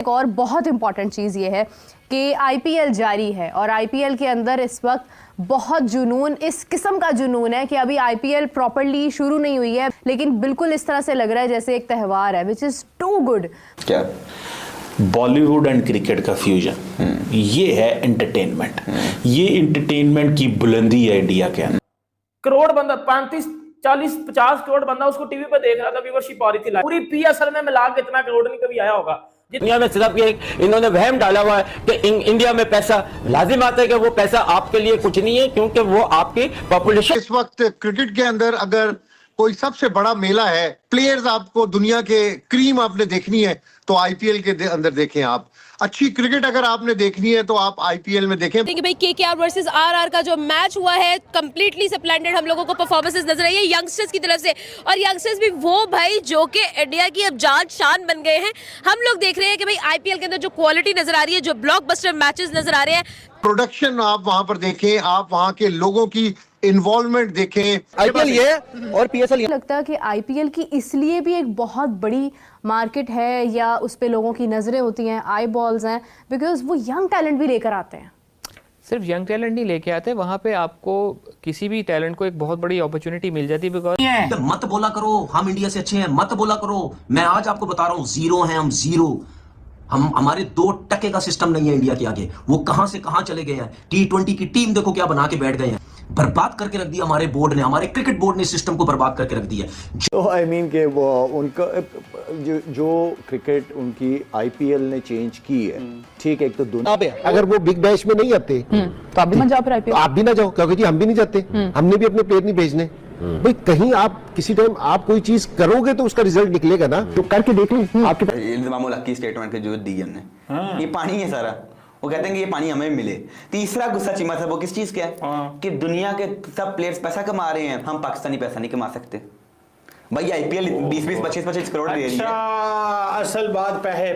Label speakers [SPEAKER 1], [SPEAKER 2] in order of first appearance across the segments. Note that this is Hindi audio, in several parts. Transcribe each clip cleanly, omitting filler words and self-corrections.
[SPEAKER 1] एक और बहुत इंपॉर्टेंट चीज़ ये है कि आईपीएल जारी है और आईपीएल के अंदर इस वक्त बहुत जुनून, इस किस्म का जुनून है कि अभी आईपीएल प्रॉपर्ली शुरू नहीं हुई है, लेकिन बिल्कुल इस तरह से लग रहा है जैसे एक त्यौहार है, विच इज़ टू गुड। क्या
[SPEAKER 2] बॉलीवुड एंड क्रिकेट का फ्यूजन, ये है एंटरटेनमेंट। ये एंटरटेनमेंट की बुलंदी है इंडिया के अंदर।
[SPEAKER 3] करोड़ बंदा, 35 40 50 करोड़ बंदा उसको टीवी पे देख रहा था, व्यूअरशिप आ रही थी। पूरी पीएसएल में मिला के इतना करोड़ नहीं कभी आया होगा।
[SPEAKER 4] दुनिया में सिर्फ ये इन्होंने वहम डाला हुआ है कि इंडिया में पैसा लाजिम आता है कि वो पैसा आपके लिए कुछ नहीं है, क्योंकि वो आपकी पॉपुलेशन।
[SPEAKER 5] इस वक्त क्रिकेट के अंदर अगर कोई सबसे बड़ा मेला है, प्लेयर्स आपको दुनिया के क्रीम आपने देखनी है तो आईपीएल के अंदर देखें। आप अच्छी क्रिकेट अगर आपने देखनी है तो आप आईपीएल में देखें।
[SPEAKER 6] देखिए भाई, केकेआर वर्सेस आरआर का जो मैच हुआ है कंप्लीटली स्प्लेंडेड हम लोगों को परफॉर्मेंसेस नजर आई है यंगस्टर्स की तरफ से, और यंगस्टर्स भी वो भाई जो कि इंडिया की अब जान शान बन गए हैं। हम लोग देख रहे हैं कि भाई आईपीएल के अंदर जो क्वालिटी नजर आ रही है, जो ब्लॉकबस्टर मैचेस नजर आ रहे हैं,
[SPEAKER 5] प्रोडक्शन आप वहां पर देखें, आप वहां के लोगों की इन्वॉल्वमेंट देखें।
[SPEAKER 7] आईपीएल ये और पीएसएल।
[SPEAKER 1] लगता है कि आईपीएल की इसलिए भी एक बहुत बड़ी मार्केट है या उस पे लोगों की नजरें होती हैं, आई बॉल्स हैं, बिकॉज वो यंग टैलेंट भी लेकर आते हैं।
[SPEAKER 8] सिर्फ यंग टैलेंट नहीं लेके आते, वहाँ पे आपको किसी भी टैलेंट को एक बहुत बड़ी अपॉर्चुनिटी मिल जाती है। बिकॉज
[SPEAKER 9] मत बोला करो हम इंडिया से अच्छे हैं, मत बोला करो। मैं आज आपको बता रहा हूँ, जीरो हैं हम, जीरो। हम, हमारे 2% का सिस्टम नहीं है इंडिया के आगे। वो कहां से कहां चले गए हैं। T20 की टीम देखो क्या बना के बैठ गए हैं। बर्बाद करके रख दिया हमारे बोर्ड ने, हमारे क्रिकेट बोर्ड ने सिस्टम को बर्बाद करके रख दिया।
[SPEAKER 10] तो आई मीन के वो उनका जो क्रिकेट उनकी आईपीएल ने चेंज की है, ठीक है। एक तो दोनों
[SPEAKER 7] अगर वो बिग बैश में नहीं आते
[SPEAKER 1] तो आप भी मत जाओ, फिर आईपीएल
[SPEAKER 7] आप भी ना जाओ, क्योंकि हम भी नहीं जाते, हमने भी अपने प्लेयर नहीं भेजने। भाई कहीं आप किसी टाइम आप कोई चीज करोगे तो उसका रिजल्ट निकलेगा ना, तो करके देख लो। आपके
[SPEAKER 11] इल्जाम की स्टेटमेंट के जो दी हमने, ये पानी है सारा। वो कहते हैं कि ये पानी हमें मिले। तीसरा गुस्सा चिमा था वो किस चीज का है कि दुनिया के सब प्लेयर्स पैसा कमा रहे हैं, हम पाकिस्तानी पैसा नहीं कमा सकते। भाई आईपीएल 20-20 25-25 करोड़ दे रही है।
[SPEAKER 3] असल बात पैसे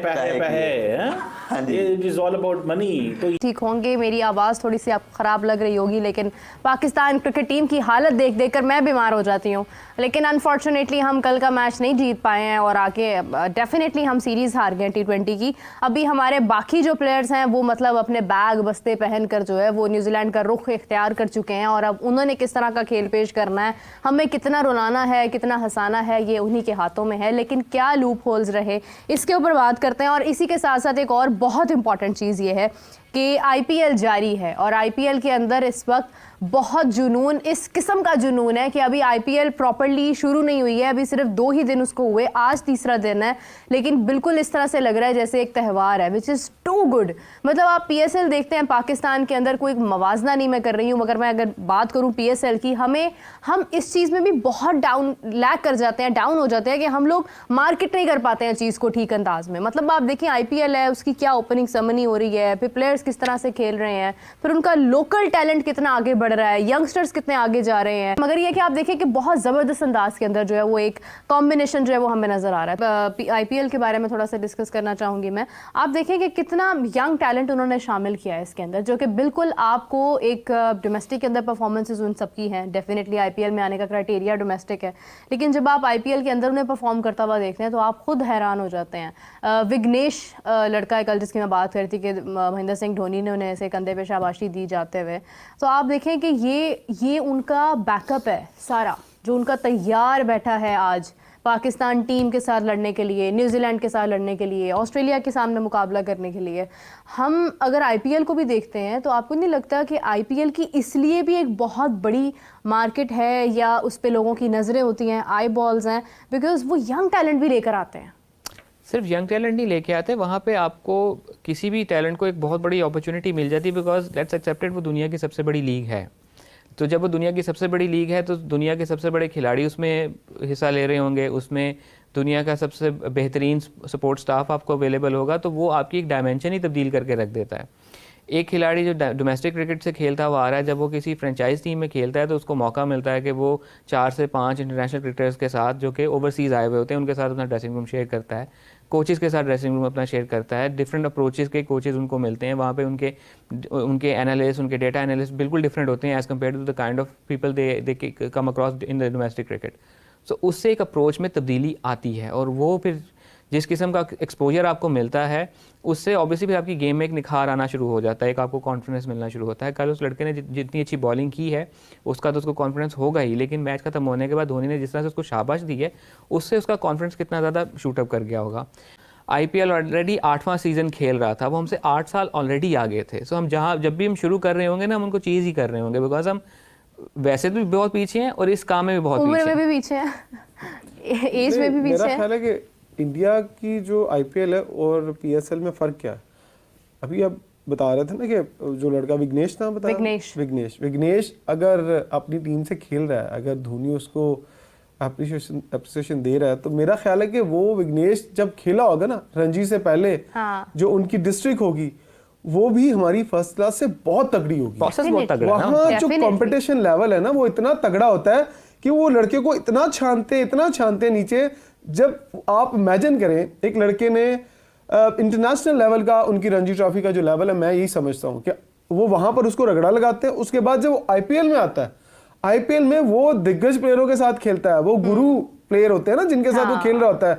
[SPEAKER 3] it is all about money. तो
[SPEAKER 1] ठीक होंगे, मेरी आवाज़ थोड़ी सी आपको ख़राब लग रही होगी, लेकिन पाकिस्तान क्रिकेट टीम की हालत देख देख कर मैं बीमार हो जाती हूँ। लेकिन अनफॉर्चुनेटली हम कल का मैच नहीं जीत पाए हैं और आगे डेफिनेटली हम सीरीज़ हार गए T20 की। अभी हमारे बाकी जो प्लेयर्स हैं वो मतलब अपने बैग बस्ते पहन कर जो है वो न्यूजीलैंड का रुख इख्तियार कर चुके हैं, और अब उन्होंने किस तरह का खेल पेश करना है, हमें कितना रुलाना है, कितना हंसाना है, ये उन्हीं के हाथों में है। लेकिन क्या लूप होल्स रहे, इसके ऊपर बात करते हैं। और इसी के साथ साथ एक और बहुत इंपॉर्टेंट चीज़ ये है कि आईपीएल जारी है और आईपीएल के अंदर इस वक्त बहुत जुनून, इस किस्म का जुनून है कि अभी आईपीएल प्रॉपर्ली शुरू नहीं हुई है, अभी सिर्फ 2 ही दिन उसको हुए, आज तीसरा दिन है, लेकिन बिल्कुल इस तरह से लग रहा है जैसे एक त्यौहार है, विच इज़ टू गुड। मतलब आप पीएसएल देखते हैं पाकिस्तान के अंदर, कोई मवाजना नहीं मैं कर रही हूँ, मगर मैं अगर बात करूँ पीएसएल की, हम इस चीज़ में भी बहुत डाउन लैग कर जाते हैं, डाउन हो जाते हैं कि हम लोग मार्केट नहीं कर पाते हैं चीज़ को ठीक अंदाज में। मतलब आप देखिए आईपीएल है, उसकी क्या ओपनिंग सेरेमनी हो रही है, फिर प्लेयर्स किस तरह से खेल रहे हैं, फिर उनका लोकल टैलेंट कितना आगे बढ़ रहा है, यंगस्टर्स कितने आगे जा रहे हैं। मगर ये कि आप देखिए कि बहुत ज़बरदस्त अंदाज के अंदर जो है वो एक कॉम्बिनेशन जो है वो हमें नज़र आ रहा है। आईपीएल के बारे में थोड़ा सा डिस्कस करना चाहूँगी मैं। आप देखें कि कितना यंग टैलेंट उन्होंने शामिल किया है इसके अंदर, जो कि बिल्कुल आपको एक डोमेस्टिक के अंदर परफॉर्मेंसेज उन सबकी हैं, डेफिनेटली आईपीएल में आने का क्राइटेरिया डोमेस्टिक है, लेकिन जब आप आईपीएल के अंदर उन्हें परफॉर्म करता हुआ देखते हैं तो आप खुद हैरान हो जाते हैं। विघ्नेश लड़का है कल जिसकी मैं बात कर रही थी कि महेंद्र सिंह धोनी ने उन्हें ऐसे कंधे पे शाबाशी दी जाते हुए, तो आप देखें कि ये उनका बैकअप है सारा, जो उनका तैयार बैठा है आज पाकिस्तान टीम के साथ लड़ने के लिए, न्यूजीलैंड के साथ लड़ने के लिए, ऑस्ट्रेलिया के सामने मुकाबला करने के लिए। हम अगर आईपीएल को भी देखते हैं तो आपको नहीं लगता कि आईपीएल की इसलिए भी एक बहुत बड़ी मार्केट है या उस पे लोगों की नज़रें होती हैं, आई बॉल्स हैं, बिकॉज वो यंग टैलेंट भी लेकर आते हैं।
[SPEAKER 8] सिर्फ यंग टैलेंट नहीं लेके आते, वहाँ पे आपको किसी भी टैलेंट को एक बहुत बड़ी अपॉर्चुनिटी मिल जाती है। बिकॉज लेट्स एक्सेप्टेड वो दुनिया की सबसे बड़ी लीग है, तो जब वो दुनिया की सबसे बड़ी लीग है तो दुनिया के सबसे बड़े खिलाड़ी उसमें हिस्सा ले रहे होंगे, उसमें दुनिया का सबसे बेहतरीन सपोर्ट स्टाफ आपको अवेलेबल होगा, तो वो आपकी एक डायमेंशन ही तब्दील करके रख देता है। एक खिलाड़ी जो डोमेस्टिक क्रिकेट से खेलता हुआ आ रहा है, जब वो किसी फ्रेंचाइज टीम में खेलता है तो उसको मौका मिलता है कि वो 4 से 5 इंटरनेशनल क्रिकेटर्स के साथ जो कि ओवरसीज़ आए हुए होते हैं उनके साथ अपना ड्रेसिंग रूम शेयर करता है, कोचेज़ के साथ ड्रेसिंग रूम अपना शेयर करता है, डिफरेंट अप्रोचेज़ के कोचेज़ उनको मिलते हैं, वहाँ पे उनके एनालिस्ट, उनके डेटा एनालिस्ट बिल्कुल डिफरेंट होते हैं as compare to the kind of people they come across in the domestic cricket. So उससे एक अप्रोच में तब्दीली आती है, और वो फिर जिस किस्म का एक्सपोजर आपको मिलता है उससे ऑब्वियसली फिर आपकी गेम में एक निखार आना शुरू हो जाता है, एक आपको कॉन्फिडेंस मिलना शुरू होता है। कल उस लड़के ने जितनी अच्छी बॉलिंग की है उसका तो उसको कॉन्फिडेंस होगा ही, लेकिन मैच खत्म होने के बाद धोनी ने जिस तरह से उसको शाबाश दी है उससे उसका कॉन्फिडेंस कितना ज़्यादा शूटअप कर गया होगा। IPL ऑलरेडी 8वां सीज़न खेल रहा था, वो हमसे 8 साल ऑलरेडी आगे थे। सो हम जब भी हम शुरू कर रहे होंगे ना, हम उनको चीज़ ही कर रहे होंगे, बिकॉज हम वैसे तो भी बहुत पीछे हैं और इस काम में भी बहुत
[SPEAKER 1] उम्र में भी पीछे हैं, एज में भी पीछे
[SPEAKER 12] मेरा
[SPEAKER 1] हैं।
[SPEAKER 12] ख्याल है कि इंडिया की जो IPL है और PSL में फ़र्क क्या है, अभी आप बता रहे थे ना कि जो लड़का विघ्नेश नाम बता, विघ्नेश अगर अपनी टीम से खेल रहा है, अगर धोनी उसको एप्रिसिएशन दे रहा है, तो मेरा ख्याल है कि वो विघ्नेश जब खेला होगा ना रणजी से पहले, जो उनकी डिस्ट्रिक्ट होगी वो भी हमारी फर्स्ट क्लास से बहुत तगड़ी होगी। वहाँ जो कंपटीशन लेवल है ना वो इतना तगड़ा होता है कि वो लड़के को इतना छानते हैं नीचे। जब आप इमेजिन करें एक लड़के ने इंटरनेशनल लेवल का, उनकी रणजी ट्रॉफी का जो लेवल है, मैं यही समझता हूँ कि वो वहां पर उसको रगड़ा लगाते हैं। उसके बाद जब वो IPL में आता है, IPL में वो दिग्गज प्लेयरों के साथ खेलता है, वो गुरु प्लेयर होते हैं ना जिनके साथ वो खेल रहा होता है।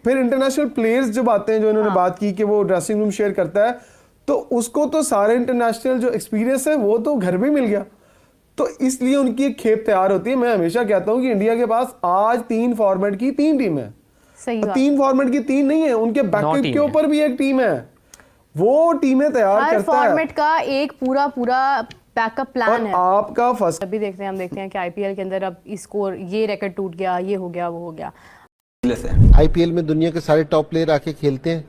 [SPEAKER 12] फिर इंटरनेशनल प्लेयर्स जब आते हैं, जो इन्होंने बात की कि वो ड्रेसिंग रूम शेयर करता है, तो उसको तो सारे इंटरनेशनल जो एक्सपीरियंस है वो तो घर भी मिल गया, तो इसलिए उनकी एक खेप तैयार होती है। मैं हमेशा कहता हूं कि इंडिया के पास आज 3 फॉर्मेट की 3 टीम है, 3 फॉर्मेट की 3 नहीं है, उनके बैकअप के ऊपर भी एक टीम है, वो टीमें तैयार करता है।
[SPEAKER 1] हर फॉर्मेट का एक पूरा बैकअप प्लान है।
[SPEAKER 12] आपका फर्स्ट
[SPEAKER 1] अभी हम देखते हैं कि IPL के अंदर अब स्कोर, ये रिकॉर्ड टूट गया, ये हो गया, वो हो गया।
[SPEAKER 7] IPL में दुनिया के सारे टॉप प्लेयर आके खेलते हैं,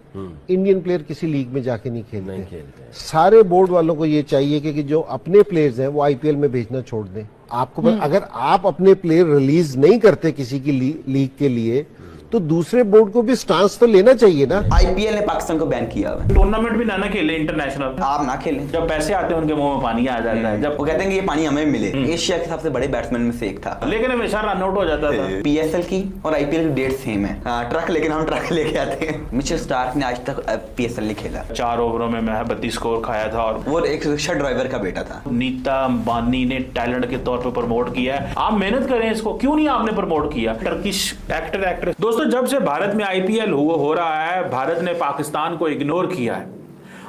[SPEAKER 7] इंडियन प्लेयर किसी लीग में जाके नहीं खेलते। सारे बोर्ड वालों को ये चाहिए कि जो अपने प्लेयर्स हैं वो IPL में भेजना छोड़ दें। आपको अगर आप अपने प्लेयर रिलीज नहीं करते किसी की लीग के लिए, तो दूसरे बोर्ड को भी स्टांस तो लेना चाहिए ना।
[SPEAKER 11] IPL ने पाकिस्तान को बैन किया है,
[SPEAKER 2] टूर्नामेंट भी ना खेले इंटरनेशनल,
[SPEAKER 11] आप ना खेलें।
[SPEAKER 2] जब पैसे आते हैं उनके मुंह में पानी आ जाता है,
[SPEAKER 11] जब वो कहते हैं कि ये पानी हमें मिले। एशिया के सबसे बड़े बैट्समैन में से एक था,
[SPEAKER 2] लेकिन हमेशा रन आउट हो जाता था।
[SPEAKER 11] PSL की और IPL की डेट सेम है, ट्रक, लेकिन हम ट्रक लेके आते हैं। मिचेल स्टार्क ने आज तक PSL नहीं खेला,
[SPEAKER 2] 4 ओवरों में महज 32 स्कोर खाया था, और
[SPEAKER 11] वो एक रिक्शा ड्राइवर का बेटा था।
[SPEAKER 2] नीता अंबानी ने टैलेंट के तौर पर प्रमोट किया है। आप मेहनत करें इसको, क्यों नहीं आपने प्रमोट किया? Turkish actor actress. दोस्तों, जब से भारत में IPL हो रहा है, भारत ने पाकिस्तान को इग्नोर किया है,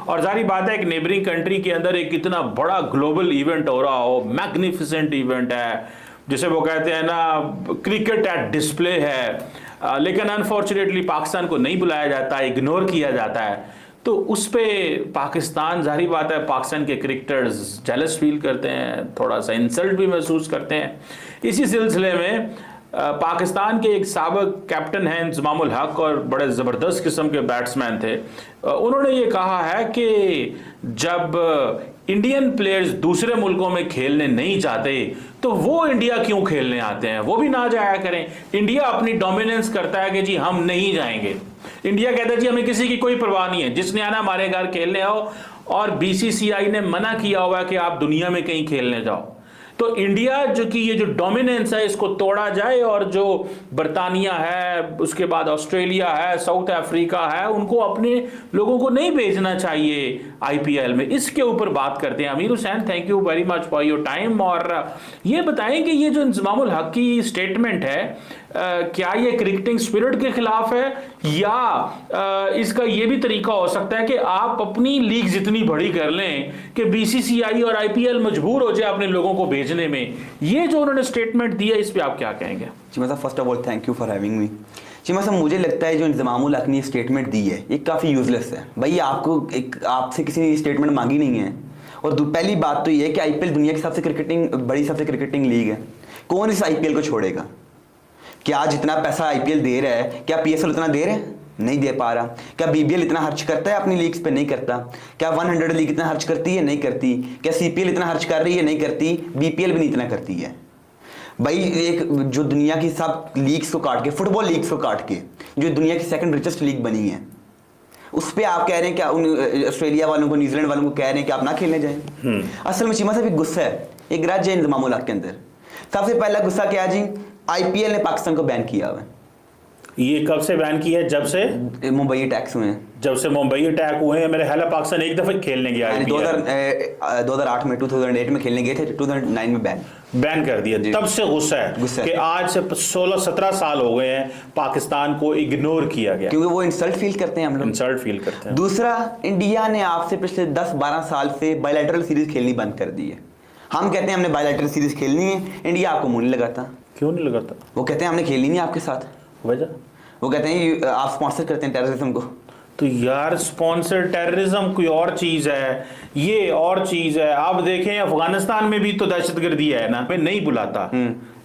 [SPEAKER 2] और जारी बात है एक नेबरिंग कंट्री के अंदर एक इतना बड़ा ग्लोबल इवेंट हो रहा हो, मैग्निफिसेंट इवेंट है, जिसे वो कहते हैं ना क्रिकेट एट डिस्प्ले है, लेकिन अनफॉर्चुनेटली पाकिस्तान को नहीं बुलाया जाता, इग्नोर किया जाता है। तो उस पे पाकिस्तान, जारी बात है पाकिस्तान के क्रिकेटर्स जेलस फील करते हैं, थोड़ा सा इंसल्ट भी महसूस करते हैं। इसी सिलसिले में पाकिस्तान के एक साबिक कैप्टन हैं इंजमामुल हक, और बड़े ज़बरदस्त किस्म के बैट्समैन थे, उन्होंने ये कहा है कि जब इंडियन प्लेयर्स दूसरे मुल्कों में खेलने नहीं चाहते तो वो इंडिया क्यों खेलने आते हैं, वो भी ना जाया करें। इंडिया अपनी डोमिनेंस करता है कि जी हम नहीं जाएंगे, इंडिया कहता है जी हमें किसी की कोई परवाह नहीं है, जिसने आना हमारे घर खेलने आओ, और BCCI ने मना किया हुआ है कि आप दुनिया में कहीं खेलने जाओ। तो इंडिया जो कि ये जो डोमिनेंस है इसको तोड़ा जाए, और जो बरतानिया है, उसके बाद ऑस्ट्रेलिया है, साउथ अफ्रीका है, उनको अपने लोगों को नहीं भेजना चाहिए IPL में। इसके ऊपर बात करते हैं। अमीर Hussain, thank you very much for your time, और ये बताएं कि ये जो इंजमामुल हक की स्टेटमेंट है, क्या ये क्रिकेटिंग स्पिरिट के खिलाफ है, या इसका ये भी तरीका हो सकता है कि आप अपनी लीग जितनी बड़ी कर लें कि BCCI और IPL मजबूर हो जाए अपने लोगों को भेजने में? ये जो उन्होंने स्टेटमेंट दी है, इस पे आप क्या कहेंगे?
[SPEAKER 11] चीमा साहब, first of all thank you for having me. Cheema साहब, मुझे लगता है जो इंजमामुल हक ने स्टेटमेंट दी है ये काफ़ी यूजलेस है। भाई आपसे किसी ने स्टेटमेंट मांगी नहीं है, और पहली बात तो ये है कि IPL दुनिया की सबसे क्रिकेटिंग लीग है। कौन इस IPL को छोड़ेगा? क्या जितना पैसा IPL दे रहा है, क्या PSL उतना दे रहा है? नहीं दे पा रहा। क्या BBL इतना खर्च करता है अपनी लीग्स पे? नहीं करता। क्या 100 लीग इतना खर्च करती है? नहीं करती। क्या CPL इतना खर्च कर रही है? नहीं करती। BPL भी नहीं इतना करती है। भाई एक जो दुनिया की सब लीग्स को काट के, फुटबॉल लीग्स को काट के, जो दुनिया की सेकंड रिचेस्ट लीग बनी है, उस पर आप कह रहे हैं क्या उन ऑस्ट्रेलिया वालों को, न्यूजीलैंड वालों को कह रहे हैं कि आप ना खेलने जाएं? असल में चीमा साहब एक गुस्सा है, एक ग्रज है इंजमामुल हक के अंदर। सबसे पहला गुस्सा क्या है जी? IPL ने पाकिस्तान को बैन किया हुआ है।
[SPEAKER 2] ये कब से बैन किया है? जब से
[SPEAKER 11] मुंबई अटैक्स हुए हैं,
[SPEAKER 2] जब से मुंबई अटैक हुए हैं। मेरे ख्याल है पाकिस्तान एक दफे खेलने गया है,
[SPEAKER 11] 2008 में 2008 में खेलने गए थे, 2009 में बैन
[SPEAKER 2] कर दिया। तब से गुस्सा है कि आज से 16-17 साल हो गए हैं पाकिस्तान को इग्नोर किया गया,
[SPEAKER 11] क्योंकि वो इंसल्ट फील करते हैं, हम लोग
[SPEAKER 2] इंसल्ट फील करते हैं।
[SPEAKER 11] दूसरा, इंडिया ने आपसे पिछले 10-12 साल से बायलैटरल सीरीज खेलनी बंद कर दी है। हम कहते हैं हमने बायलैटरल सीरीज खेलनी है, इंडिया आपको मुंह नहीं लगाता।
[SPEAKER 2] क्यों नहीं लगाता?
[SPEAKER 11] वो कहते हैं हमने खेलनी नहीं आपके साथ।
[SPEAKER 2] वजह?
[SPEAKER 11] वो कहते हैं आप स्पॉन्सर करते हैं टेररिज्म को।
[SPEAKER 2] तो यार स्पॉन्सर टेररिज्म कोई और चीज है, ये और चीज है। आप देखें अफगानिस्तान में भी तो दहशतगर्दी है ना, मैं नहीं बुलाता,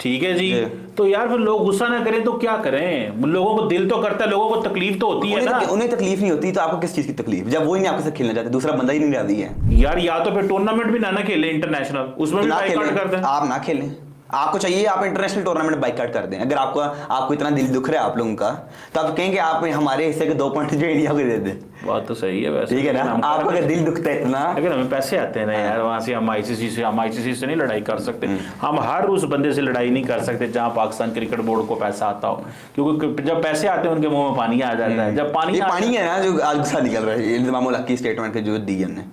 [SPEAKER 2] ठीक है जी। तो यार फिर लोग गुस्सा ना करें तो क्या करें? लोगों को दिल तो करता है, लोगों को तकलीफ तो होती है ना।
[SPEAKER 11] उन्हें तकलीफ नहीं होती तो आपको किस चीज की तकलीफ, जब वो ही नहीं आपके साथ खेलना चाहते, दूसरा बंदा ही नहीं राजी है
[SPEAKER 2] यार। या तो फिर टूर्नामेंट भी ना खेले इंटरनेशनल, उसमें भी बाइकआउट कर दें।
[SPEAKER 11] आप ना खेलें, आपको चाहिए आप इंटरनेशनल टूर्नामेंट बाइकआउट कर दें। अगर आपको इतना दिल दुख रहा है आप लोगों का, तो आप कहेंगे आप हमारे हिस्से के 2 पॉइंट जो इंडिया को दे दें।
[SPEAKER 2] बात तो सही है वैसे,
[SPEAKER 11] ठीक है ना। आपको अगर दिल दुखता है इतना,
[SPEAKER 2] अगर हमें पैसे आते हैं ना यार, वहां से हम आईसीसी से नहीं लड़ाई कर सकते। हम हर उस बंदे से लड़ाई नहीं कर सकते जहां पाकिस्तान क्रिकेट बोर्ड को पैसा आता हो, क्योंकि जब पैसे आते हैं उनके मुंह में पानी आ जाता है। जब पानी
[SPEAKER 11] है ना जो आज गुस्सा निकल रहा है इंतजामुल हक की स्टेटमेंट के जो दी हमने,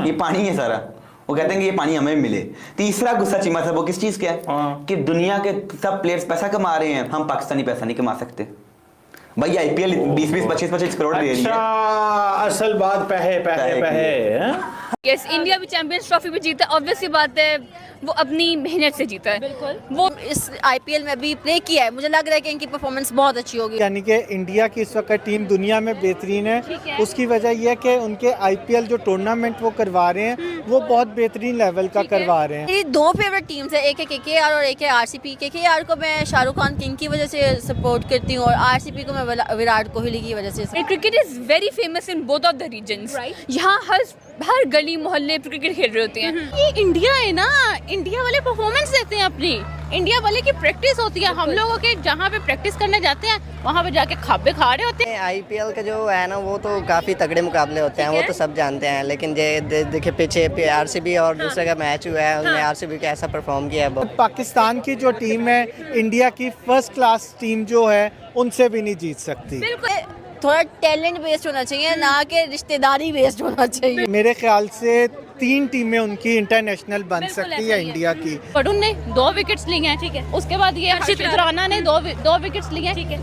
[SPEAKER 11] ये पानी है सारा। वो कहते हैं कि ये पानी हमें मिले। तीसरा गुस्सा चीमा था वो किस चीज का है कि दुनिया के सब प्लेयर्स पैसा कमा रहे हैं, हम पाकिस्तानी पैसा नहीं कमा सकते। भाई आईपीएल 20-20, 25-25 करोड़ दे रही है।
[SPEAKER 2] असल बात पैसे।
[SPEAKER 6] यस, इंडिया भी चैंपियंस ट्रॉफी भी जीता, ऑब्वियस सी बात है वो अपनी मेहनत से जीता है। वो इस आईपीएल में अभी प्ले किया है, मुझे लग रहा है कि इनकी परफॉर्मेंस बहुत अच्छी होगी।
[SPEAKER 13] यानी कि इंडिया की इस वक्त टीम दुनिया में बेहतरीन है। उसकी वजह यह है कि उनके आईपीएल जो टूर्नामेंट वो करवा रहे हैं वो बहुत बेहतरीन लेवल का करवा रहे हैं।
[SPEAKER 6] मेरी 2 फेवरेट टीम्स है, एक है केकेआर और एक है आरसीबी। केकेआर को मैं शाहरुख खान किंग की वजह से सपोर्ट करती हूँ और आरसीबी को मैं विराट कोहली की वजह से। Cricket is very famous in both of the regions. यहाँ हर गली मोहल्ले क्रिकेट खेल रहे होते हैं।
[SPEAKER 14] ये इंडिया है ना, इंडिया वाले परफॉर्मेंस देते हैं अपनी, इंडिया वाले की प्रैक्टिस होती है। हम लोगों के जहाँ पे प्रैक्टिस करने जाते हैं वहाँ पे जाके खाबे खा रहे होते हैं।
[SPEAKER 15] आईपीएल का जो है ना वो तो काफ़ी तगड़े मुकाबले होते हैं, वो तो सब जानते हैं। लेकिन देखिए पीछे आरसीबी और दूसरे का मैच हुआ है, उसमें आरसीबी का ऐसा परफॉर्म किया है।
[SPEAKER 13] पाकिस्तान की जो टीम है, इंडिया की फर्स्ट क्लास टीम जो है, उनसे भी नहीं जीत सकती।
[SPEAKER 6] थोड़ा टैलेंट बेस्ड होना चाहिए, ना कि रिश्तेदारी बेस्ड होना चाहिए।
[SPEAKER 13] मेरे ख्याल से 3 टीमें उनकी इंटरनेशनल बन सकती है इंडिया की।
[SPEAKER 14] पटुन ने 2 विकेट्स लिए हैं, ठीक है। उसके बाद ये हर्षित राणा ने 2 विकेट्स लिए हैं, ठीक है।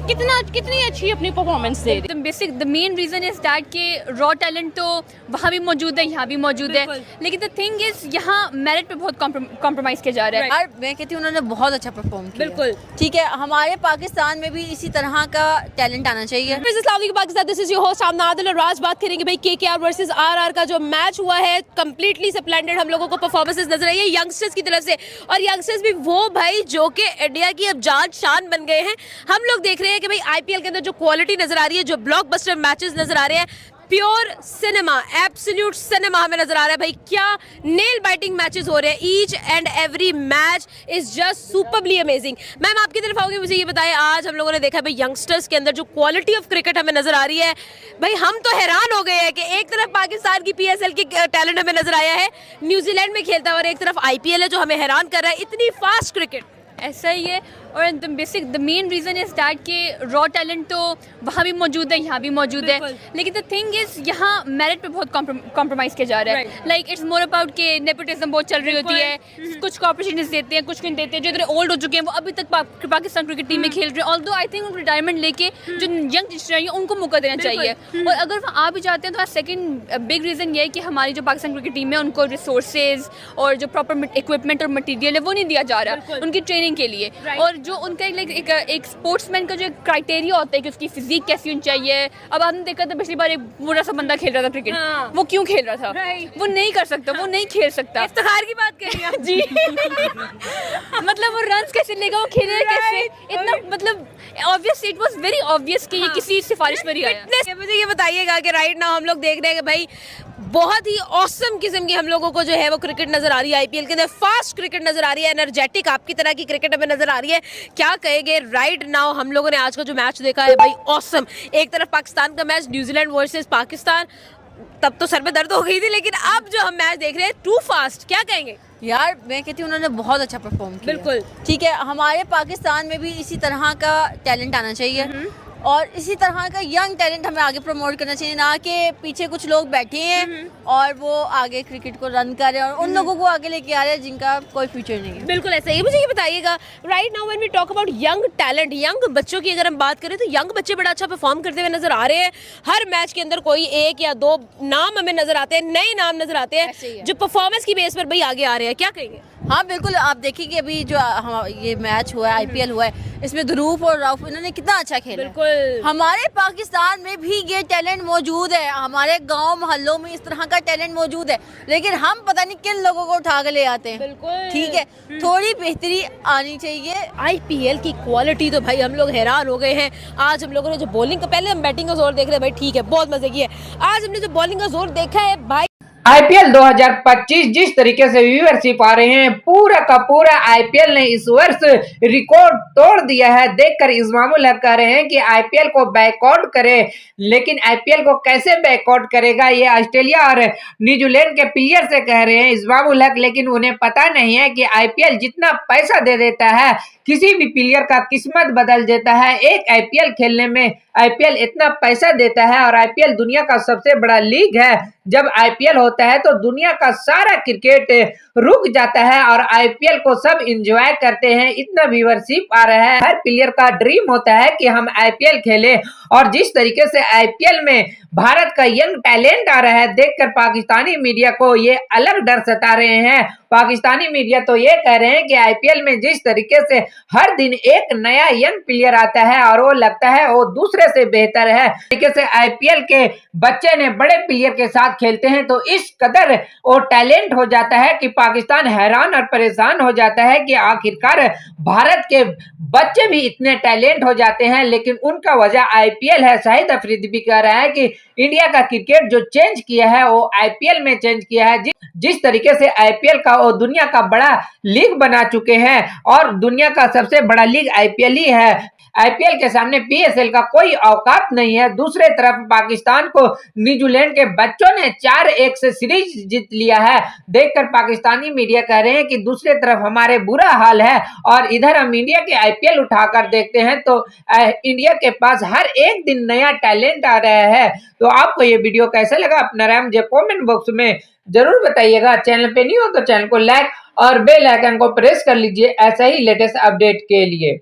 [SPEAKER 14] कितनी अच्छी अपनी परफॉर्मेंस दे रही है।
[SPEAKER 6] Basic the main reason is that कि रॉ टैलेंट तो वहाँ भी मौजूद है, यहाँ भी मौजूद है, लेकिन द थिंग इज यहाँ मेरिट पे बहुत कॉम्प्रोमाइज किया जा रहा है। और मैं कहती हूँ उन्होंने बहुत अच्छा परफॉर्म किया। बिल्कुल ठीक है, हमारे पाकिस्तान में भी इसी तरह का टैलेंट आना चाहिए। Pakistan, this is your host Aamna Adil और आज बात करेंगे भाई केकेआर वर्सेस आरआर का जो मैच हुआ है, कंप्लीटली स्प्लेंडेड हम लोगों को परफॉर्मेंसेस नजर आई है यंगस्टर्स की तरफ से। और यंगस्टर्स भी वो भाई जो कि इंडिया की अब जान शान बन गए हैं। हम लोग देख रहे हैं कि भाई आईपीएल के अंदर जो क्वालिटी नजर आ रही है, जो ब्लॉकबस्टर मैचेस नजर आ रहे हैं, प्योर सिनेमा, एब्सोल्यूट सिनेमा हमें नजर आ रहा है भाई। क्या नेल बाइटिंग मैचेस हो रहे हैं, each and every match is just superbly amazing. Ma'am आपकी तरफ आओगे, मुझे ये बताएं, आज हम लोगों ने देखा भाई यंगस्टर्स के अंदर जो क्वालिटी ऑफ क्रिकेट हमें नजर आ रही है भाई, हम तो हैरान हो गए हैं कि एक तरफ पाकिस्तान की पीएसएल की टैलेंट हमें नजर आया है, न्यूजीलैंड में खेलता है, और एक तरफ आईपीएल है जो हमें हैरान कर रहा है। इतनी फास्ट क्रिकेट ऐसा ही है। और the main reason is that कि रॉ टैलेंट तो वहाँ भी मौजूद है, यहाँ भी मौजूद है, लेकिन द थिंग इज यहाँ मेरिट पे बहुत कॉम्प्रोमाइज़ किया जा रहा है। लाइक इट्स मोर अबाउट के नेपोटिज्म बहुत चल रही होती है, कुछ को अपॉर्चुनिटीज देते हैं, कुछ को नहीं देते हैं। जो इतने ओल्ड हो चुके हैं वो अभी तक पाकिस्तान क्रिकेट टीम में खेल रहे हैं। ऑल्दो आई थिंक उनको रिटायरमेंट लेके जो यंग जनरेशन है उनको मौका देना चाहिए। और अगर वो आ भी जाते हैं तो सेकंड बिग रीज़न ये है कि हमारी जो पाकिस्तान क्रिकेट टीम है उनको रिसोर्सेज और जो प्रॉपर इक्विपमेंट और मटीरियल है वो नहीं दिया जा रहा उनकी ट्रेनिंग के लिए। और जो उनका एक स्पोर्ट्समैन का जो क्राइटेरिया होता है कि उसकी फिजिक कैसी होनी चाहिए। अब आपने देखा था पिछली बार एक बुरा सा बंदा खेल रहा था क्रिकेट, वो क्यों खेल रहा था? वो नहीं कर सकता, वो नहीं खेल सकता। इफ्तिखार की बात कर रही हैं जी मतलब वो रन्स कैसे लेगा, वो खेलेगा कैसे? इतना मतलब obvious, it was very obvious कि ये किसी सिफारिश पर ही आया। मुझे ये बताइएगा कि राइट नाउ हम लोग देख रहे हैं कि भाई बहुत ही ऑसम किस्म की हम लोगों को जो है वो क्रिकेट नजर आ रही है आईपीएल के अंदर। फास्ट क्रिकेट नजर आ रही है, एनर्जेटिक आपकी तरह की क्रिकेट हमें नजर आ रही है। क्या कहेंगे राइट नाउ? हम लोगों ने आज का जो मैच देखा है भाई ऑसम। एक तरफ पाकिस्तान का मैच, न्यूजीलैंड वर्सेस पाकिस्तान, तब तो सर में दर्द हो गई थी, लेकिन अब जो हम मैच देख रहे हैं टू फास्ट। क्या कहेंगे? यार मैं कहती हूँ उन्होंने बहुत अच्छा परफॉर्म किया। बिल्कुल ठीक है, हमारे पाकिस्तान में भी इसी तरह का टैलेंट आना चाहिए।
[SPEAKER 14] और इसी तरह का यंग टैलेंट हमें आगे प्रमोट करना चाहिए, ना कि पीछे कुछ लोग बैठे हैं और वो आगे क्रिकेट को रन कर रहे हैं और उन लोगों को आगे लेके आ रहे हैं जिनका कोई फ्यूचर नहीं है।
[SPEAKER 6] बिल्कुल ऐसा ही। मुझे ये बताइएगा, right now when we talk about young talent, young बच्चों की अगर हम बात करें तो यंग बच्चे बड़ा अच्छा परफॉर्म करते हुए नजर आ रहे हैं। हर मैच के अंदर कोई एक या दो नाम हमें नजर आते हैं, नए नाम नजर आते हैं जो परफॉर्मेंस की बेस पर भाई आगे आ रहे हैं। क्या कहेंगे?
[SPEAKER 14] हाँ बिल्कुल, आप देखिए कि अभी जो ये मैच हुआ है, आईपीएल हुआ है, इसमें ध्रुव और राउफ इन्होंने कितना अच्छा खेला।
[SPEAKER 6] बिल्कुल।
[SPEAKER 14] हमारे पाकिस्तान में भी ये टैलेंट मौजूद है, हमारे गांव मोहल्लों में इस तरह का टैलेंट मौजूद है, लेकिन हम पता नहीं किन लोगों को उठा के ले आते हैं।
[SPEAKER 6] बिल्कुल
[SPEAKER 14] ठीक है, थोड़ी बेहतरी आनी चाहिए।
[SPEAKER 6] आईपीएल की क्वालिटी तो भाई हम लोग हैरान हो गए हैं। आज हम लोगों ने जो बॉलिंग का, पहले हम बैटिंग का जोर देख रहे हैं भाई, ठीक है बहुत मजे की है। आज हमने जो बॉलिंग का जोर देखा है भाई,
[SPEAKER 16] आईपीएल 2025 जिस तरीके से व्यूअरशिप आ रहे हैं, पूरा का पूरा आईपीएल ने इस वर्ष रिकॉर्ड तोड़ दिया है। देखकर इस्मामुल हक कह रहे हैं कि आईपीएल को बैकआउट करे, लेकिन आईपीएल को कैसे बैकआउट करेगा ये ऑस्ट्रेलिया और न्यूजीलैंड के प्लेयर से कह रहे हैं इस्मामुल हक। लेकिन उन्हें पता नहीं है कि आईपीएल जितना पैसा दे देता है, किसी भी प्लेयर का किस्मत बदल देता है। एक आईपीएल खेलने में आईपीएल इतना पैसा देता है और आईपीएल दुनिया का सबसे बड़ा लीग है। जब आईपीएल होता है तो दुनिया का सारा क्रिकेट रुक जाता है और आईपीएल को सब एंजॉय करते हैं। इतना व्यूअरशिप आ रहा है, हर प्लेयर का ड्रीम होता है कि हम आईपीएल खेलें। और जिस तरीके से आईपीएल में भारत का यंग टैलेंट आ रहा है, देखकर पाकिस्तानी मीडिया को ये अलग डर सता रहे हैं। पाकिस्तानी मीडिया तो ये कह रहे हैं कि आईपीएल में जिस तरीके से हर दिन एक नया यंग प्लेयर आता है और वो लगता है वो दूसरे से बेहतर है, तरीके से आईपीएल के बच्चे ने बड़े प्लेयर के साथ खेलते हैं तो इस कदर वो टैलेंट हो जाता है कि पाकिस्तान हैरान और परेशान हो जाता है कि आखिरकार भारत के बच्चे भी इतने टैलेंट हो जाते हैं। लेकिन उनका वजह आईपीएल है। शाहिद अफरीदी भी कह रहा है कि इंडिया का क्रिकेट जो चेंज किया है वो आईपीएल में चेंज किया है। जिस तरीके से आईपीएल का वो दुनिया का बड़ा लीग बना चुके हैं और दुनिया का सबसे बड़ा लीग आईपीएल ही है। आईपीएल के सामने पीएसएल का कोई औकात नहीं है। दूसरे तरफ पाकिस्तान को न्यूजीलैंड के बच्चों ने 4-1 से सीरीज जीत लिया है। देखकर पाकिस्तानी मीडिया कह रहे हैं कि दूसरे तरफ हमारे बुरा हाल है और इधर हम इंडिया के आईपीएल उठाकर देखते हैं तो इंडिया के पास हर एक दिन नया टैलेंट आ रहा है। तो आपको ये वीडियो कैसा लगा अपना राय मुझे कमेंट बॉक्स में जरूर बताइएगा। चैनल पे नहीं हो तो चैनल को लाइक और बेल आइकन को प्रेस कर लीजिए ऐसा ही लेटेस्ट अपडेट के लिए।